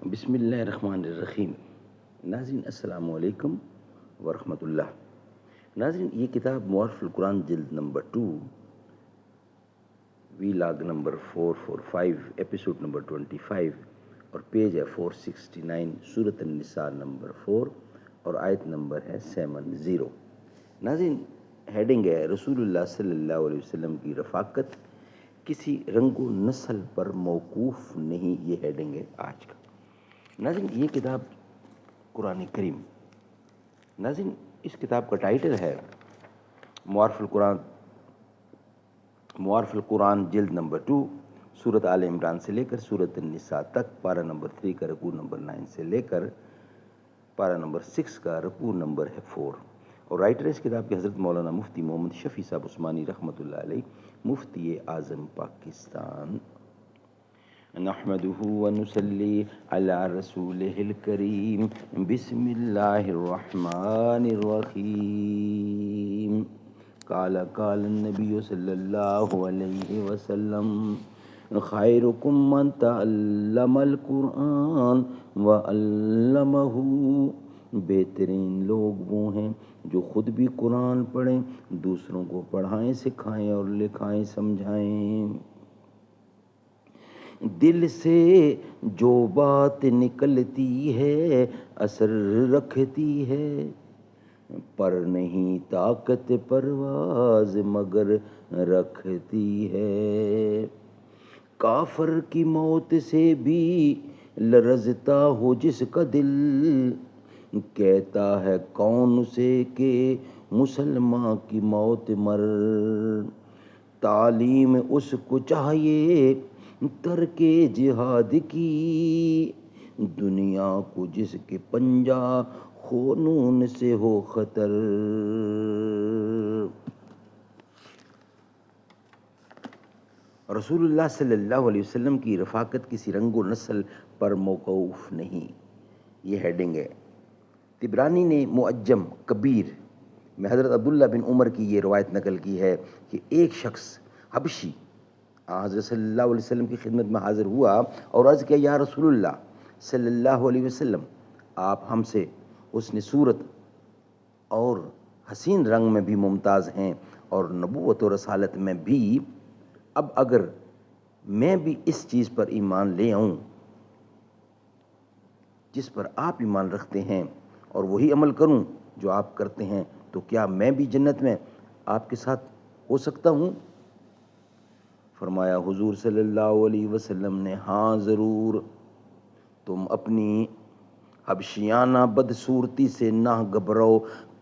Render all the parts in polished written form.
بسم اللہ الرحمن الرحیم۔ ناظرین السلام علیکم ورحمۃ اللہ۔ ناظرین یہ کتاب معارف القرآن جلد نمبر 2 وی لاگ نمبر 445 ایپیسوڈ نمبر 25 اور پیج ہے 469، سورۃ النساء نمبر 4 اور آیت نمبر ہے 70۔ ناظرین ہیڈنگ ہے رسول اللہ صلی اللہ علیہ وسلم کی رفاقت کسی رنگ و نسل پر موقوف نہیں، یہ ہیڈنگ ہے آج کا۔ ناظرین یہ کتاب قرآن کریم، ناظرین اس کتاب کا ٹائٹل ہے معارف القرآن جلد نمبر 2، سورۃ آل عمران سے لے کر سورۃ النساء تک، پارہ نمبر 3 کا رکوع نمبر 9 سے لے کر پارہ نمبر 6 کا رکوع نمبر ہے 4، اور رائٹر اس کتاب کے حضرت مولانا مفتی محمد شفیع صاحب عثمانی رحمۃ اللہ علیہ، مفتی اعظم پاکستان۔ نحمده ونصلي على رسوله الكريم، بسم الله الرحمن الرحيم۔ قال النبي صلى الله عليه وسلم خيركم من تعلم القرآن وعلمه۔ بہترین لوگ وہ ہیں جو خود بھی قرآن پڑھیں، دوسروں کو پڑھائیں، سکھائیں اور لکھائیں، سمجھائیں۔ دل سے جو بات نکلتی ہے اثر رکھتی ہے، پر نہیں طاقت پرواز مگر رکھتی ہے۔ کافر کی موت سے بھی لرزتا ہو جس کا دل، کہتا ہے کون اسے کہ مسلمان کی موت مر۔ تعلیم اس کو چاہیے ترک جہاد کی، دنیا کو جس کے پنجہ خونون سے ہو خطر۔ رسول اللہ صلی اللہ علیہ وسلم کی رفاقت کسی رنگ و نسل پر موقوف نہیں، یہ ہیڈنگ ہے۔ طبرانی نے معجم کبیر میں حضرت عبداللہ بن عمر کی یہ روایت نقل کی ہے کہ ایک شخص حبشی حضرت صلی اللہ علیہ وسلم کی خدمت میں حاضر ہوا اور عرض کیا، یا رسول اللہ صلی اللہ علیہ وسلم، آپ ہم سے حسن صورت اور حسین رنگ میں بھی ممتاز ہیں اور نبوت و رسالت میں بھی، اب اگر میں بھی اس چیز پر ایمان لے آؤں جس پر آپ ایمان رکھتے ہیں اور وہی عمل کروں جو آپ کرتے ہیں، تو کیا میں بھی جنت میں آپ کے ساتھ ہو سکتا ہوں؟ فرمایا حضور صلی اللہ علیہ وسلم نے، ہاں ضرور، تم اپنی حبشیانہ بدصورتی سے نہ گھبراؤ،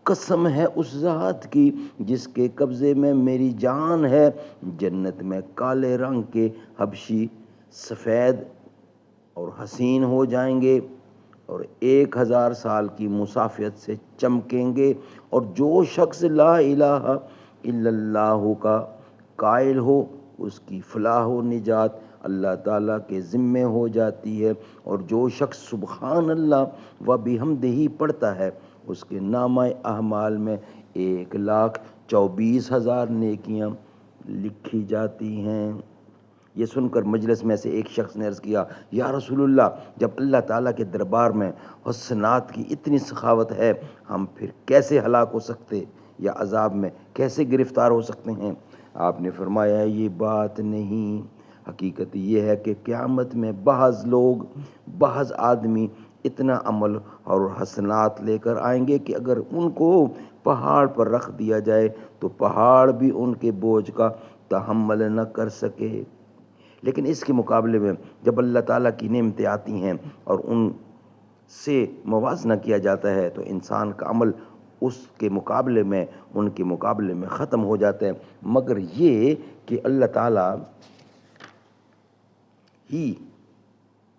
قسم ہے اس ذات کی جس کے قبضے میں میری جان ہے، جنت میں کالے رنگ کے حبشی سفید اور حسین ہو جائیں گے اور 1000 سال کی مسافت سے چمکیں گے، اور جو شخص لا الہ الا اللہ کا قائل ہو اس کی فلاح و نجات اللہ تعالیٰ کے ذمے ہو جاتی ہے، اور جو شخص سبحان اللہ و بحمدہ پڑھتا ہے اس کے نامہ اعمال میں 1,24,000 نیکیاں لکھی جاتی ہیں۔ یہ سن کر مجلس میں سے ایک شخص نے عرض کیا، یا رسول اللہ، جب اللہ تعالیٰ کے دربار میں حسنات کی اتنی سخاوت ہے، ہم پھر کیسے ہلاک ہو سکتے یا عذاب میں کیسے گرفتار ہو سکتے ہیں؟ آپ نے فرمایا، یہ بات نہیں، حقیقت یہ ہے کہ قیامت میں بعض آدمی اتنا عمل اور حسنات لے کر آئیں گے کہ اگر ان کو پہاڑ پر رکھ دیا جائے تو پہاڑ بھی ان کے بوجھ کا تحمل نہ کر سکے، لیکن اس کے مقابلے میں جب اللہ تعالیٰ کی نعمتیں آتی ہیں اور ان سے موازنہ کیا جاتا ہے تو انسان کا عمل اس کے مقابلے میں، ان کے مقابلے میں ختم ہو جاتا ہے، مگر یہ کہ اللہ تعالیٰ ہی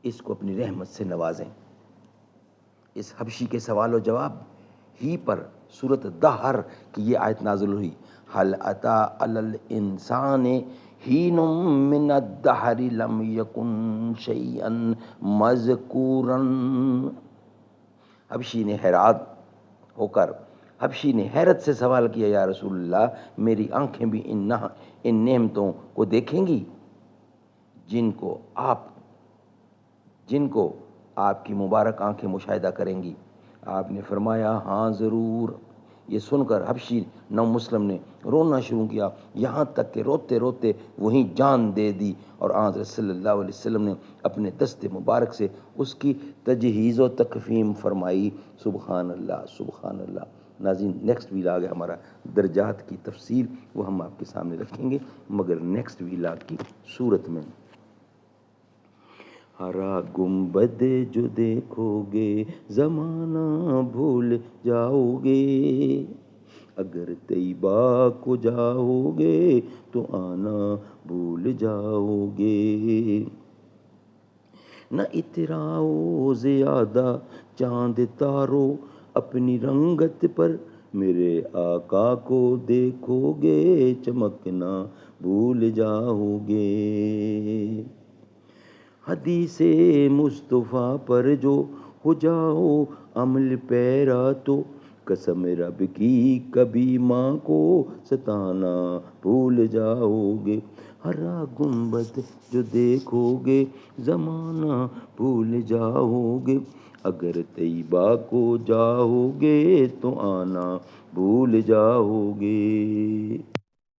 اس کو اپنی رحمت سے نوازیں۔ اس حبشی کے سوال و جواب ہی پر سورۃ الدہر کی یہ آیت نازل ہوئی، هل اتی علی الانسان حین من الدہر لم یکن شیئا مذکورا۔ حبشی نے حیرت سے سوال کیا، یا رسول اللہ، میری آنکھیں بھی ان نعمتوں کو دیکھیں گی جن کو آپ کی مبارک آنکھیں مشاہدہ کریں گی۔ آپ نے فرمایا ہاں ضرور۔ یہ سن کر حبشی نو مسلم نے رونا شروع کیا، یہاں تک کہ روتے روتے وہیں جان دے دی، اور آن حضرت صلی اللہ علیہ وسلم نے اپنے دست مبارک سے اس کی تجہیز و تکفین فرمائی۔ سبحان اللہ سبحان اللہ۔ ناظرین، نیکسٹ ویلاگ ہے ہمارا درجات کی تفصیل، وہ ہم آپ کے سامنے رکھیں گے، مگر نیکسٹ ویلاگ کی صورت میں۔ ہرا گنبد جو دیکھو گے زمانہ بھول جاؤ گے، اگر طیبہ کو جاؤ گے تو آنا بھول جاؤ گے۔ نہ اتراؤ زیادہ چاند تارو اپنی رنگت پر، میرے آقا کو دیکھو گے چمکنا بھول جاؤ گے۔ حدیث مصطفیٰ پر جو ہو جاؤ عمل پیرا تو، قسم رب کی کبھی ماں کو ستانا بھول جاؤ گے۔ ہرا گنبد جو دیکھو گے زمانہ بھول جاؤ گے، اگر طیبہ کو جاؤ گے تو آنا بھول جاؤ گے۔